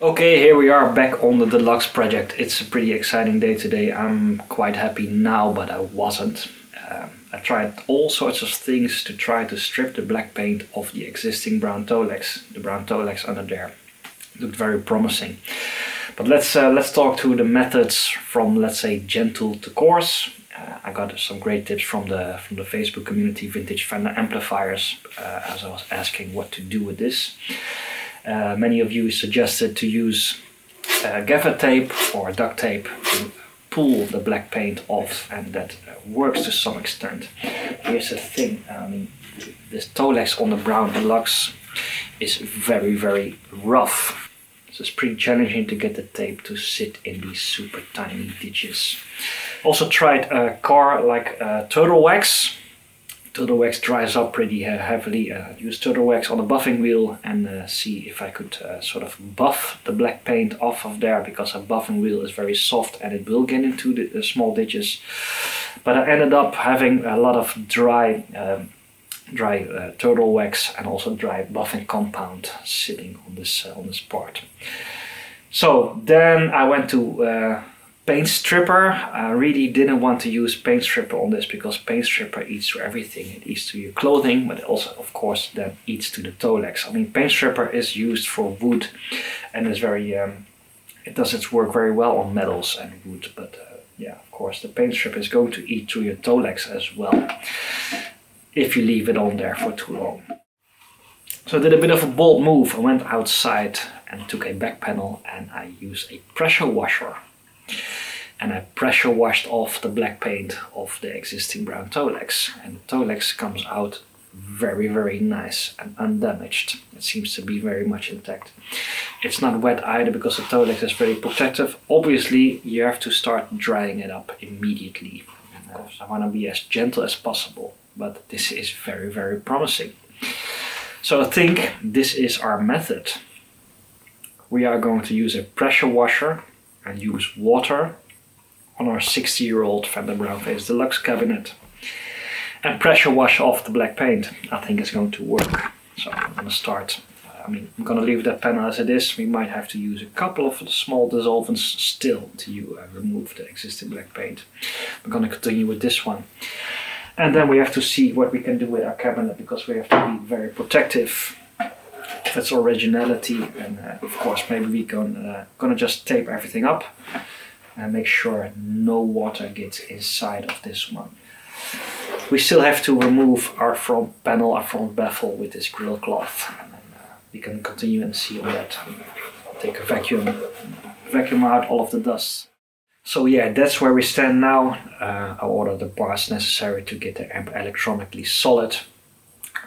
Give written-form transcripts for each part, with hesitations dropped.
Okay, here we are back on the Deluxe project. It's a pretty exciting day today. I'm quite happy now, but I wasn't. I tried all sorts of things to try to strip the black paint off the existing brown toe legs. The brown toe legs under there looked very promising. But let's talk to the methods from, let's say, gentle to coarse. I got some great tips from the Facebook community, Vintage Fender Amplifiers, as I was asking what to do with this. Many of you suggested to use gaffer tape or duct tape to pull the black paint off, and that works to some extent. Here's the thing, this toe legs on the Brown Deluxe is very, very rough. So it's pretty challenging to get the tape to sit in these super tiny ditches. Also tried turtle wax. Turtle wax dries up pretty heavily. Use turtle wax on the buffing wheel and see if I could sort of buff the black paint off of there, because a buffing wheel is very soft and it will get into the small ditches. But I ended up having a lot of dry turtle wax and also dry buffing compound sitting on this part. So then I went to paint stripper. I really didn't want to use paint stripper on this because paint stripper eats to everything. It eats to your clothing, but it also, of course, then eats to the toe legs. I mean, paint stripper is used for wood and is very, it does its work very well on metals and wood. But yeah, of course, the paint stripper is going to eat through your toe legs as well if you leave it on there for too long. So I did a bit of a bold move. I went outside and took a back panel and I used a pressure washer. And I pressure washed off the black paint of the existing brown toe legs. And the toe legs comes out very, very nice and undamaged. It seems to be very much intact. It's not wet either because the toe legs is very protective. Obviously, you have to start drying it up immediately. And, of course, I want to be as gentle as possible, but this is very, very promising. So I think this is our method. We are going to use a pressure washer and use water on our 60-year-old Fender Brownface Deluxe cabinet and pressure wash off the black paint. I think it's going to work. So I'm going to start. I'm going to leave that panel as it is. We might have to use a couple of small dissolvents still to remove the existing black paint. We're going to continue with this one. And then we have to see what we can do with our cabinet, because we have to be very protective. That's originality, and of course maybe we're gonna just tape everything up and make sure no water gets inside of this one. We still have to remove our front panel, our front baffle with this grill cloth, and then we can continue and see on that. Take a vacuum out all of the dust. So yeah, that's where we stand now. I ordered the parts necessary to get the amp electronically solid.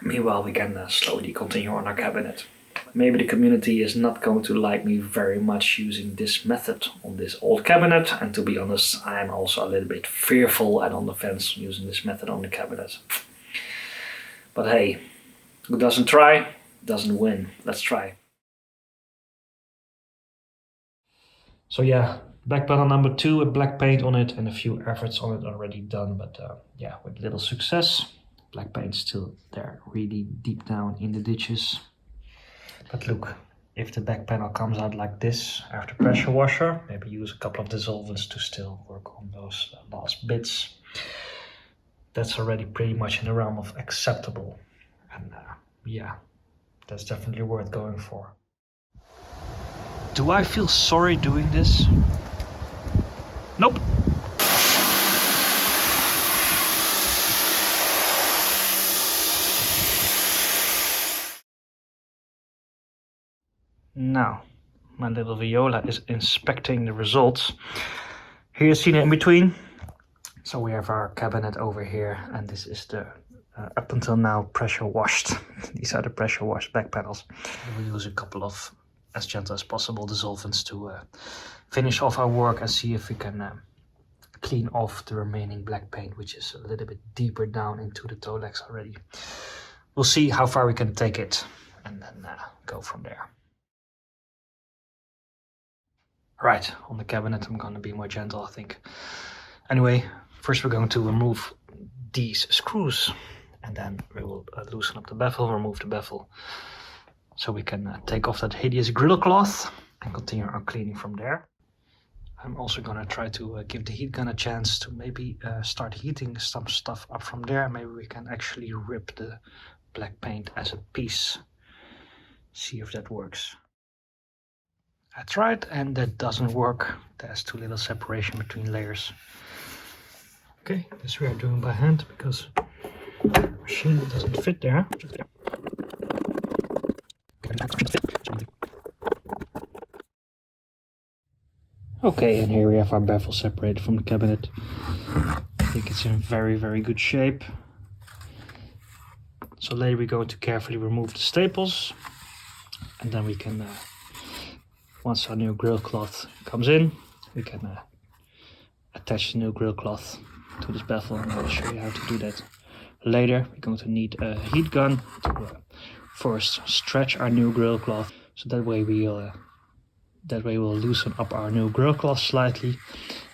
Meanwhile, we can slowly continue on our cabinet. Maybe the community is not going to like me very much using this method on this old cabinet, and to be honest, I am also a little bit fearful and on the fence using this method on the cabinet. But hey, who doesn't try, doesn't win. Let's try. So yeah, back panel number 2 with black paint on it and a few efforts on it already done, but yeah, with little success. Black paint still there, really deep down in the ditches. But look, if the back panel comes out like this after pressure washer, maybe use a couple of dissolvents to still work on those last bits. That's already pretty much in the realm of acceptable. And yeah, that's definitely worth going for. Do I feel sorry doing this? Nope. Now, my little Viola is inspecting the results. Here you see it in between. So we have our cabinet over here, and this is the up until now pressure washed. These are the pressure washed back panels. We'll use a couple of, as gentle as possible, dissolvents to finish off our work and see if we can clean off the remaining black paint, which is a little bit deeper down into the toe legs already. We'll see how far we can take it and then go from there. Right, on the cabinet I'm going to be more gentle, I think. Anyway, first we're going to remove these screws, and then we will loosen up the baffle, remove the baffle, so we can take off that hideous grill cloth. and continue our cleaning from there. I'm also gonna try to give the heat gun a chance to maybe start heating some stuff up from there. Maybe we can actually rip the black paint as a piece. See if that works. I tried and that doesn't work. There's too little separation between layers. Okay, this we are doing by hand because the machine doesn't fit there. Okay, and here we have our bevel separated from the cabinet. I think it's in very, very good shape. So later we're going to carefully remove the staples, and then we can, once our new grill cloth comes in, we can attach the new grill cloth to this bevel, and I'll show you how to do that later. We're going to need a heat gun to first stretch our new grill cloth, so that way we'll loosen up our new grill cloth slightly,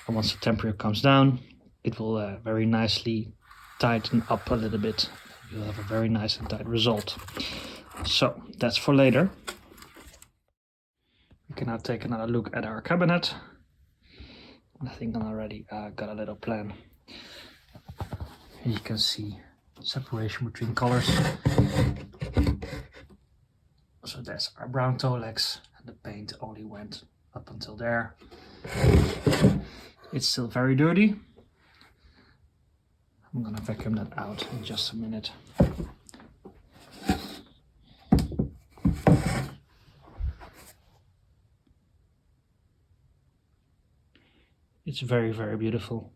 and once the temperature comes down, it will very nicely tighten up a little bit. You'll have a very nice and tight result. So that's for later. We can now take another look at our cabinet. I think I already got a little plan. Here you can see separation between colors. So that's our brown Tolex, and the paint only went up until there. It's still very dirty. I'm gonna vacuum that out in just a minute. It's very, very beautiful.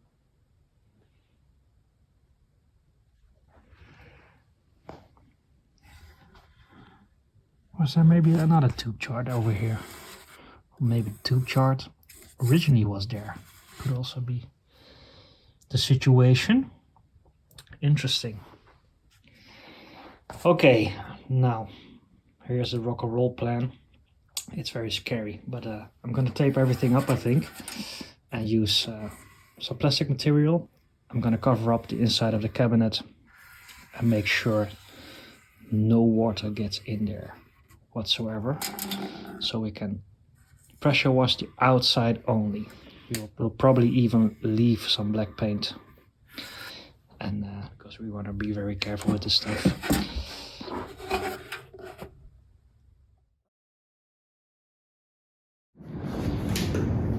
Was there maybe another tube chart over here? Or maybe the tube chart originally was there. Could also be the situation. Interesting. Okay, now here's the rock and roll plan. It's very scary, but I'm gonna tape everything up, I think, and use some plastic material. I'm gonna cover up the inside of the cabinet and make sure no water gets in there whatsoever, so we can pressure wash the outside only. We'll probably even leave some black paint, and because we want to be very careful with this stuff.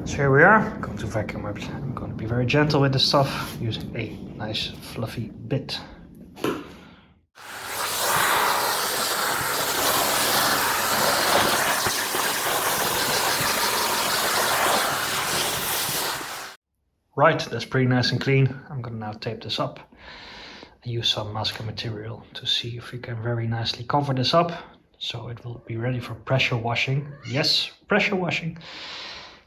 So here we are. I'm going to vacuum it. I'm going to be very gentle with the stuff using a nice fluffy bit. Right, that's pretty nice and clean. I'm gonna now tape this up and use some masking material to see if we can very nicely cover this up, so it will be ready for pressure washing. Yes, pressure washing.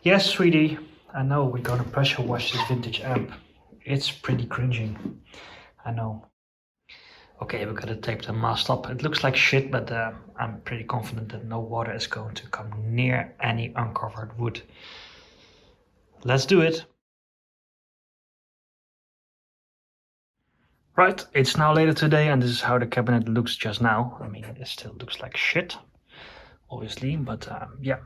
Yes, sweetie, I know we're gonna pressure wash this vintage amp. It's pretty cringing, I know. Okay, we're gonna tape the mast up. It looks like shit, but I'm pretty confident that no water is going to come near any uncovered wood. Let's do it. Right, it's now later today, and this is how the cabinet looks just now. I mean, it still looks like shit, obviously, but yeah,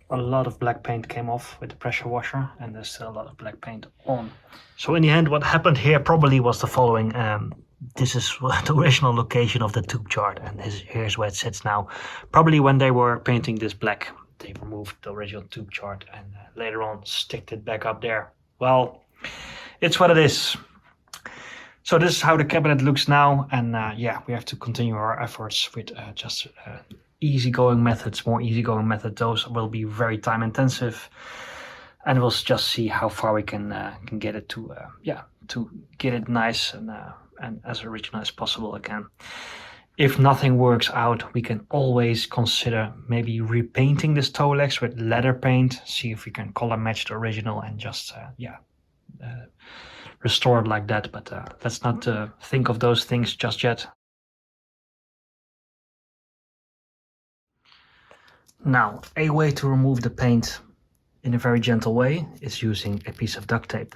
a lot of black paint came off with the pressure washer, and there's still a lot of black paint on. So in the end, what happened here probably was the following. This is the original location of the tube chart, and here's where it sits now. Probably when they were painting this black, they removed the original tube chart and later on sticked it back up there. Well, it's what it is. So this is how the cabinet looks now, and yeah, we have to continue our efforts with just easygoing methods, more easygoing methods. Those will be very time intensive, and we'll just see how far we can get it to, yeah, to get it nice and as original as possible again. If nothing works out, we can always consider maybe repainting this Tolex with leather paint, see if we can color match the original and just, yeah, restore it like that, but let's not think of those things just yet. Now, a way to remove the paint in a very gentle way is using a piece of duct tape.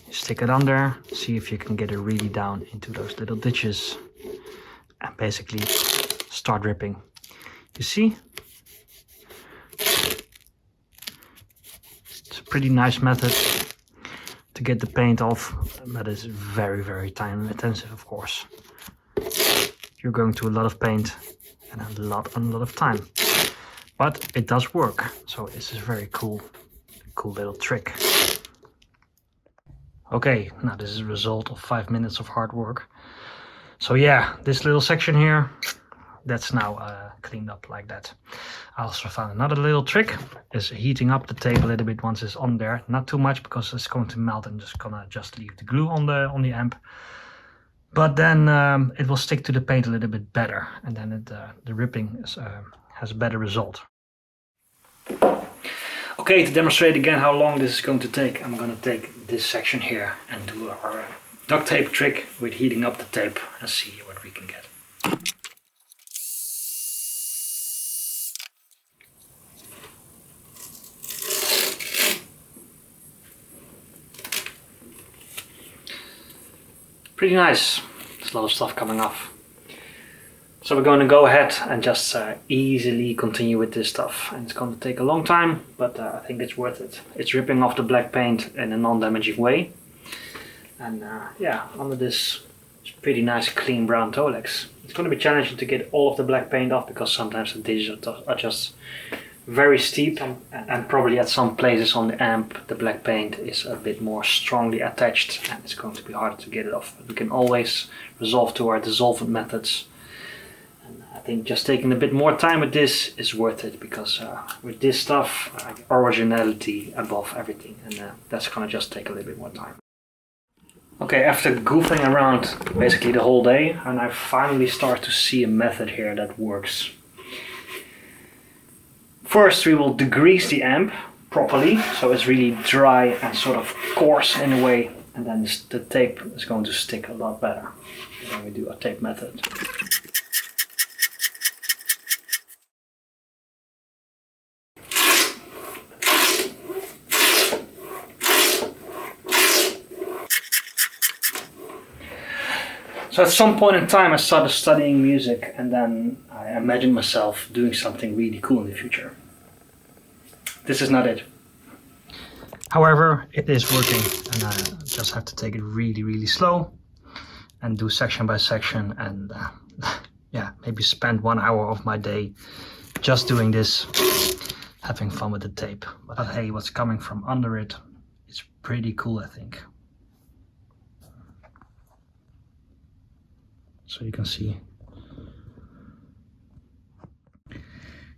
You stick it under, see if you can get it really down into those little ditches, and basically start ripping. You see? pretty nice method to get the paint off, but it's very, very time intensive, of course. You're going to a lot of paint and a lot of time, but it does work. So this is very cool little trick. Okay, now this is a result of 5 minutes of hard work. So yeah, this little section here, that's now cleaned up like that. I also found another little trick, is heating up the tape a little bit once it's on there. Not too much because it's going to melt and just gonna just leave the glue on the amp. But then it will stick to the paint a little bit better, and then the ripping is, has a better result. Okay, to demonstrate again how long this is going to take, I'm going to take this section here and do our duct tape trick with heating up the tape and see what we can get. Pretty nice. There's a lot of stuff coming off. So we're going to go ahead and just easily continue with this stuff. And it's going to take a long time, but I think it's worth it. It's ripping off the black paint in a non-damaging way. And yeah, under this pretty nice clean brown Tolex. It's going to be challenging to get all of the black paint off because sometimes the digits are just very steep, and probably at some places on the amp the black paint is a bit more strongly attached and it's going to be harder to get it off. But we can always resolve to our dissolvent methods. I think just taking a bit more time with this is worth it, because with this stuff, originality above everything, and that's gonna just take a little bit more time. Okay, after goofing around basically the whole day, and I finally start to see a method here that works. First we will degrease the amp properly, so it's really dry and sort of coarse in a way, and then the tape is going to stick a lot better. Then we do a tape method. So at some point in time I started studying music, and then I imagined myself doing something really cool in the future. This is not it. However, it is working, and I just have to take it really, really slow and do section by section, and yeah, maybe spend 1 hour of my day just doing this, having fun with the tape. But hey, what's coming from under it is pretty cool, I think. So you can see.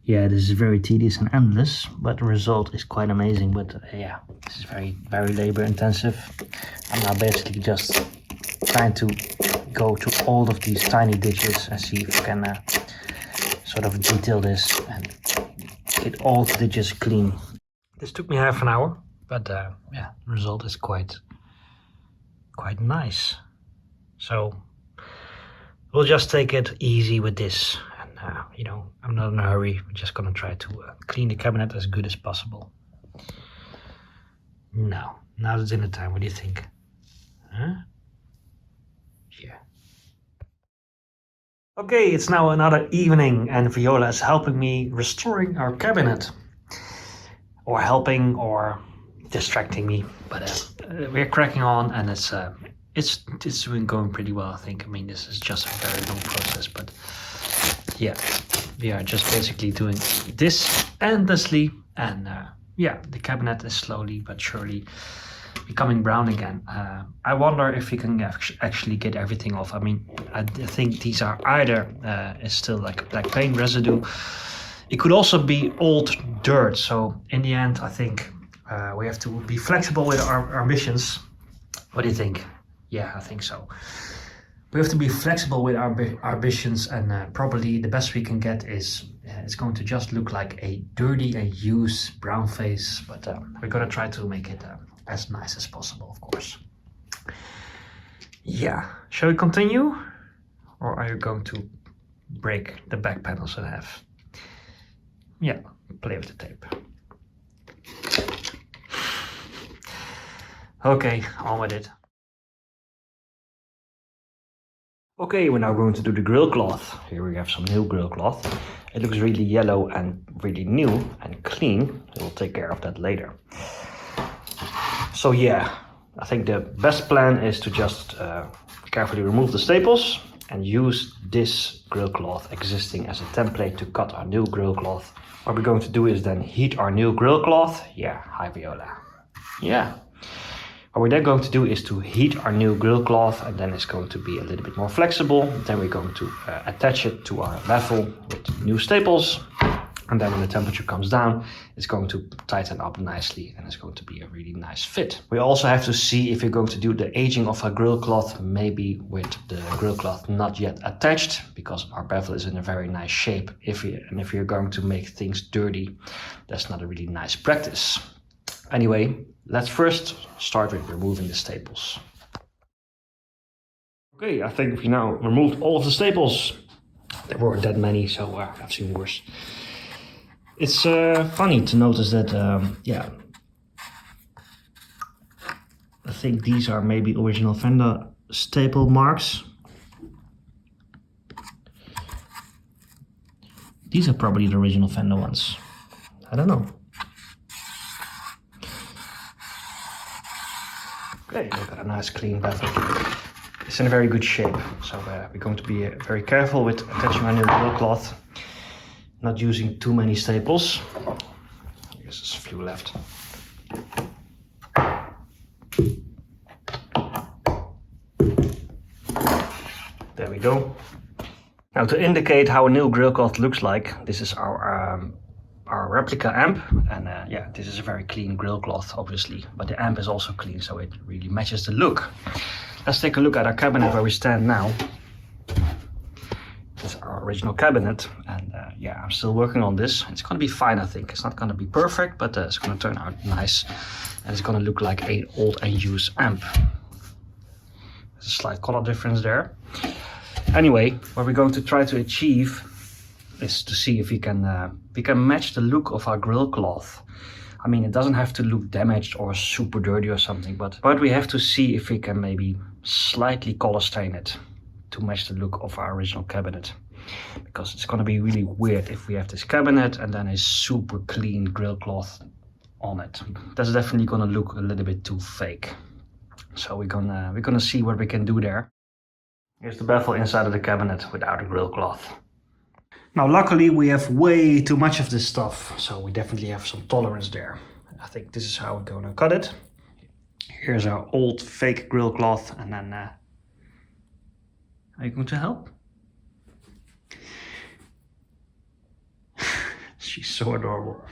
Yeah, this is very tedious and endless, but the result is quite amazing. But yeah, this is very, very labor intensive. I'm now basically just trying to go to all of these tiny ditches and see if I can sort of detail this and get all the ditches clean. This took me half an hour, but yeah, the result is quite nice. So we'll just take it easy with this, and you know, I'm not in a hurry. We're just gonna try to clean the cabinet as good as possible. Now it's dinner time. What do you think? Huh? Yeah. Okay, it's now another evening, and Viola is helping me restoring our cabinet, or helping, or distracting me. But we're cracking on, and it's been going pretty well, I think. I mean, this is just a very long process, but yeah, we are just basically doing this endlessly, and yeah, the cabinet is slowly but surely becoming brown again. I wonder if we can actually get everything off. I mean, I think these are either is still like black paint residue. It could also be old dirt. So in the end, I think we have to be flexible with our ambitions. What do you think? Yeah, I think so. We have to be flexible with our ambitions, and probably the best we can get is it's going to just look like a dirty and used brown face, but we're gonna try to make it as nice as possible, of course. Yeah, shall we continue? Or are you going to break the back panels in half? Yeah, play with the tape. Okay, on with it. Okay, we're now going to do the grill cloth. Here we have some new grill cloth. It looks really yellow and really new and clean. We'll take care of that later. So yeah, I think the best plan is to just carefully remove the staples and use this grill cloth existing as a template to cut our new grill cloth. What we're going to do is then heat our new grill cloth. Yeah, hi Viola. Yeah. What we're then going to do is to heat our new grill cloth, and then it's going to be a little bit more flexible. Then we're going to attach it to our baffle with new staples. And then when the temperature comes down, it's going to tighten up nicely and it's going to be a really nice fit. We also have to see if we're going to do the aging of our grill cloth, maybe with the grill cloth not yet attached, because our baffle is in a very nice shape. If you're going to make things dirty, that's not a really nice practice. Anyway, let's first start with removing the staples. Okay, I think we now removed all of the staples. There weren't that many, so I've seen worse. It's funny to notice that, yeah, I think these are maybe original Fender staple marks. These are probably the original Fender ones. I don't know. Okay, we've got a nice clean baffle. It's in a very good shape, so we're going to be very careful with attaching our new grill cloth. Not using too many staples. I guess there's a few left. There we go. Now to indicate how a new grill cloth looks like, this is our replica amp, and yeah, this is a very clean grill cloth, obviously, but the amp is also clean, so it really matches the look. Let's take a look at our cabinet where we stand now. This is our original cabinet, and yeah, I'm still working on this. It's going to be fine, I think. It's not going to be perfect, but it's going to turn out nice, and it's going to look like an old and used amp. There's a slight color difference there. Anyway, what we're going to try to achieve is to see if we can match the look of our grill cloth. I mean, it doesn't have to look damaged or super dirty or something, but we have to see if we can maybe slightly color stain it to match the look of our original cabinet, because it's going to be really weird if we have this cabinet and then a super clean grill cloth on it. That's definitely going to look a little bit too fake. So we're gonna see what we can do there. Here's the baffle inside of the cabinet without a grill cloth. Now luckily we have way too much of this stuff, so we definitely have some tolerance there. I think this is how we're going to cut it. Here's our old fake grill cloth, and then are you going to help? She's so adorable.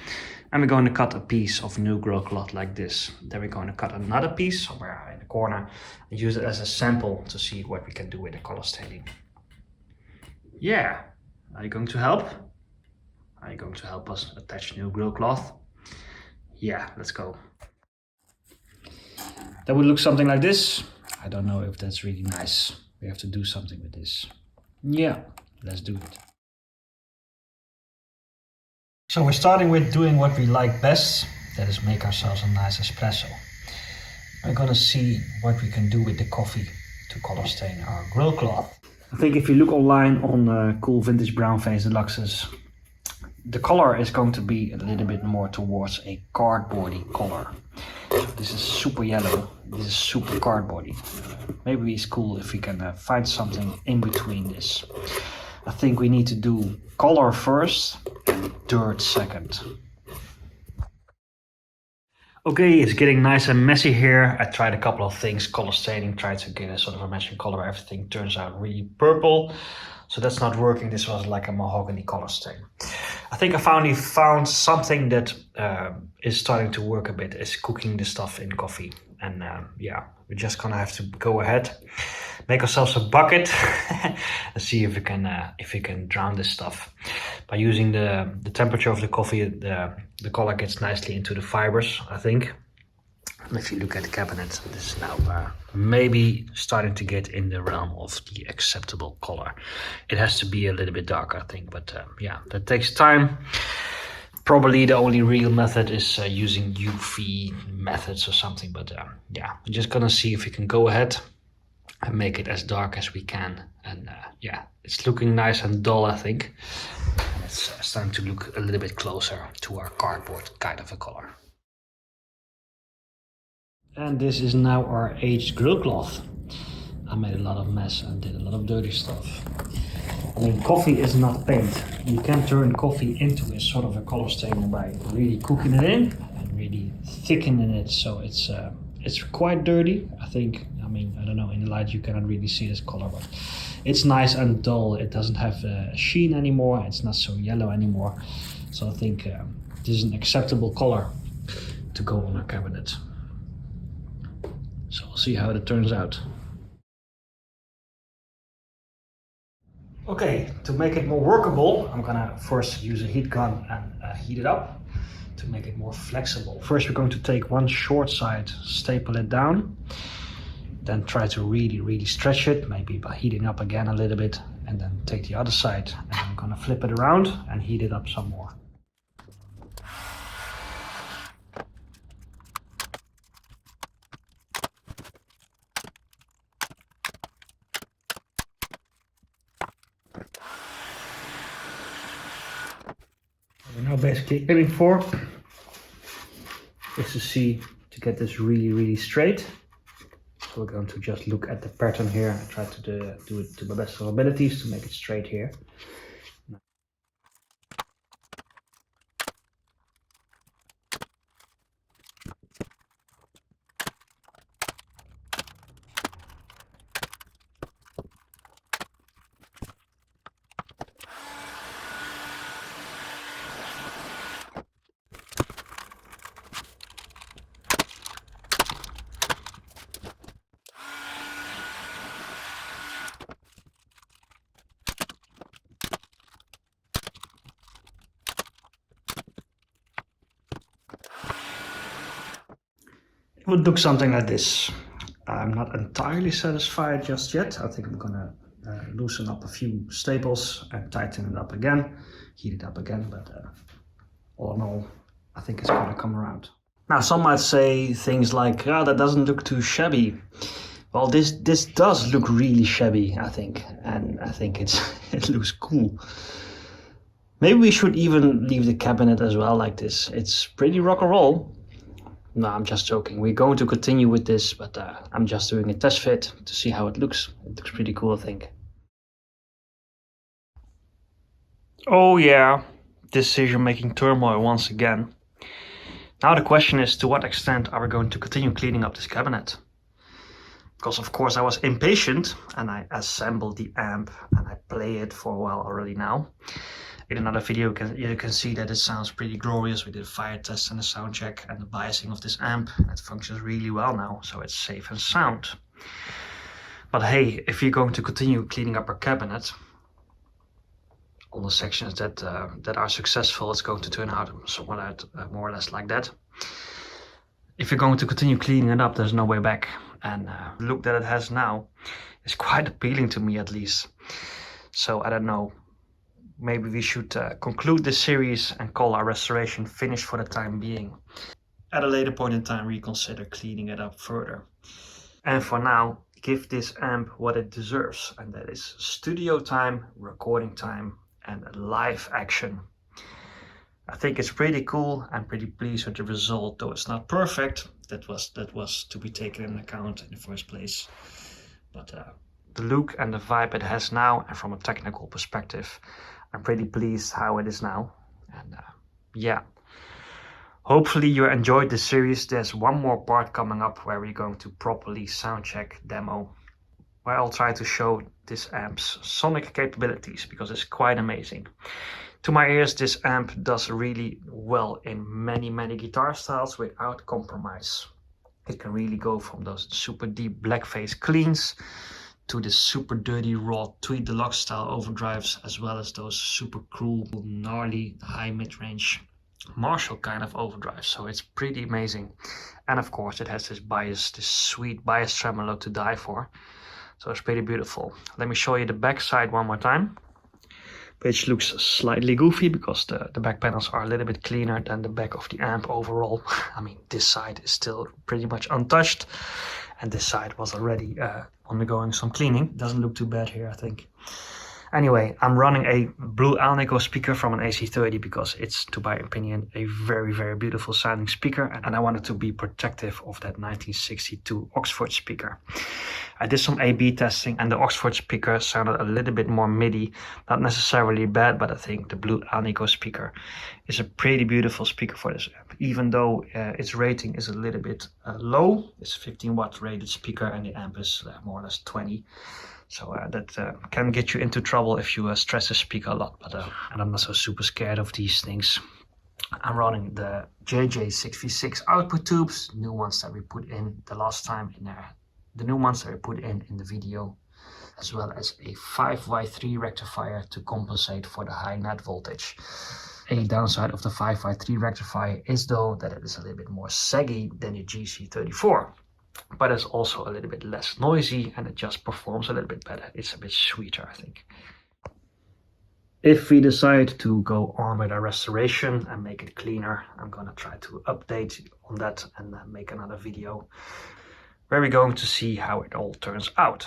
And we're going to cut a piece of new grill cloth like this. Then we're going to cut another piece somewhere in the corner and use it as a sample to see what we can do with the color staining. Yeah. Are you going to help? Are you going to help us attach new grill cloth? Yeah, let's go. That would look something like this. I don't know if that's really nice. We have to do something with this. Yeah, let's do it. So we're starting with doing what we like best. That is make ourselves a nice espresso. We're gonna see what we can do with the coffee to color stain our grill cloth. I think if you look online on cool vintage Brownface Deluxes, the color is going to be a little bit more towards a cardboardy color. So this is super yellow, this is super cardboardy. Maybe it's cool if we can find something in between this. I think we need to do color first and dirt second. Okay, it's getting nice and messy here. I tried a couple of things, color staining, tried to get a sort of a matching color. Everything turns out really purple. So that's not working. This was like a mahogany color stain. I think I finally found something that is starting to work a bit, is cooking the stuff in coffee. And yeah, we're just gonna have to go ahead, make ourselves a bucket and see if we can drown this stuff. By using the temperature of the coffee, the color gets nicely into the fibers, I think. And if you look at the cabinet, this is now maybe starting to get in the realm of the acceptable color. It has to be a little bit darker, I think, but yeah, that takes time. Probably the only real method is using UV methods or something, but yeah, we're just gonna see if we can go ahead and make it as dark as we can. And yeah, it's looking nice and dull, I think. And it's starting to look a little bit closer to our cardboard kind of a color. And this is now our aged grill cloth. I made a lot of mess and did a lot of dirty stuff. I mean, coffee is not paint. You can turn coffee into a sort of a color stain by really cooking it in and really thickening it, so it's quite dirty. I think, I mean, I don't know, in the light you cannot really see this color, but it's nice and dull. It doesn't have a sheen anymore. It's not so yellow anymore. So I think this is an acceptable color to go on our cabinet. So we'll see how it turns out. Okay, to make it more workable, I'm gonna first use a heat gun and heat it up to make it more flexible. First we're going to take one short side, staple it down, then try to really stretch it, maybe by heating up again a little bit, and then take the other side and I'm gonna flip it around and heat it up some more. We're now basically aiming for is to get this really straight. So we're going to just look at the pattern here and try to do it to the best of our abilities to make it straight here. It would look something like this. I'm not entirely satisfied just yet. I think I'm gonna loosen up a few staples and tighten it up again, heat it up again, but all in all, I think it's gonna come around. Now some might say things like, oh, that doesn't look too shabby. Well, this does look really shabby, I think, and I think it looks cool. Maybe we should even leave the cabinet as well like this. It's pretty rock and roll. No, I'm just joking. We're going to continue with this, but I'm just doing a test fit to see how it looks. It looks pretty cool, I think. Oh yeah, decision-making turmoil once again. Now the question is, to what extent are we going to continue cleaning up this cabinet? Because of course I was impatient and I assembled the amp and I play it for a while already now. In another video you can see that it sounds pretty glorious. We did a fire test and a sound check and the biasing of this amp. It functions really well now, so it's safe and sound. But hey, if you're going to continue cleaning up our cabinet, all the sections that are successful, it's going to turn out somewhat more or less like that. If you're going to continue cleaning it up, there's no way back. And the look that it has now is quite appealing to me, at least. So I don't know. Maybe we should conclude this series and call our restoration finished for the time being. At a later point in time, reconsider cleaning it up further. And for now, give this amp what it deserves. And that is studio time, recording time, and live action. I think it's pretty cool. I'm pretty pleased with the result, though it's not perfect. That was to be taken into account in the first place. But the look and the vibe it has now, and from a technical perspective, I'm pretty pleased how it is now. And yeah, hopefully you enjoyed this series. There's one more part coming up where we're going to properly sound check demo, where I'll try to show this amp's sonic capabilities, because it's quite amazing. To my ears, this amp does really well in many guitar styles without compromise. It can really go from those super deep blackface cleans to the super dirty raw tweed deluxe style overdrives, as well as those super cool, gnarly, high mid-range Marshall kind of overdrives. So it's pretty amazing. And of course it has this sweet bias tremolo to die for. So it's pretty beautiful. Let me show you the back side one more time, which looks slightly goofy because the back panels are a little bit cleaner than the back of the amp overall. I mean, this side is still pretty much untouched, and this side was already undergoing some cleaning. Doesn't look too bad here, I think. Anyway, I'm running a blue Alnico speaker from an AC30 because it's, to my opinion, a very, very beautiful sounding speaker, and I wanted to be protective of that 1962 Oxford speaker. I did some A/B testing and the Oxford speaker sounded a little bit more MIDI, not necessarily bad, but I think the blue Alnico speaker is a pretty beautiful speaker for this amp, even though its rating is a little bit low. It's a 15 watt rated speaker and the amp is more or less 20. So that can get you into trouble if you stress the speaker a lot, but and I'm not so super scared of these things. I'm running the JJ6V6 output tubes, new ones that we put in the last time in there, the new ones that I put in the video, as well as a 5Y3 rectifier to compensate for the high net voltage. A downside of the 5Y3 rectifier is though that it is a little bit more saggy than the GC34. But it's also a little bit less noisy and it just performs a little bit better. It's a bit sweeter, I think. If we decide to go on with our restoration and make it cleaner, I'm gonna try to update on that and make another video where we're going to see how it all turns out.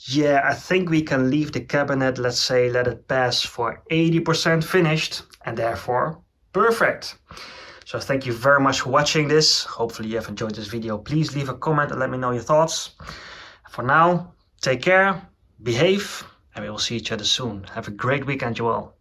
Yeah, I think we can leave the cabinet, let's say, let it pass for 80% finished and therefore perfect. So thank you very much for watching this. Hopefully you have enjoyed this video. Please leave a comment and let me know your thoughts. For now, take care, behave, and we will see each other soon. Have a great weekend, you all.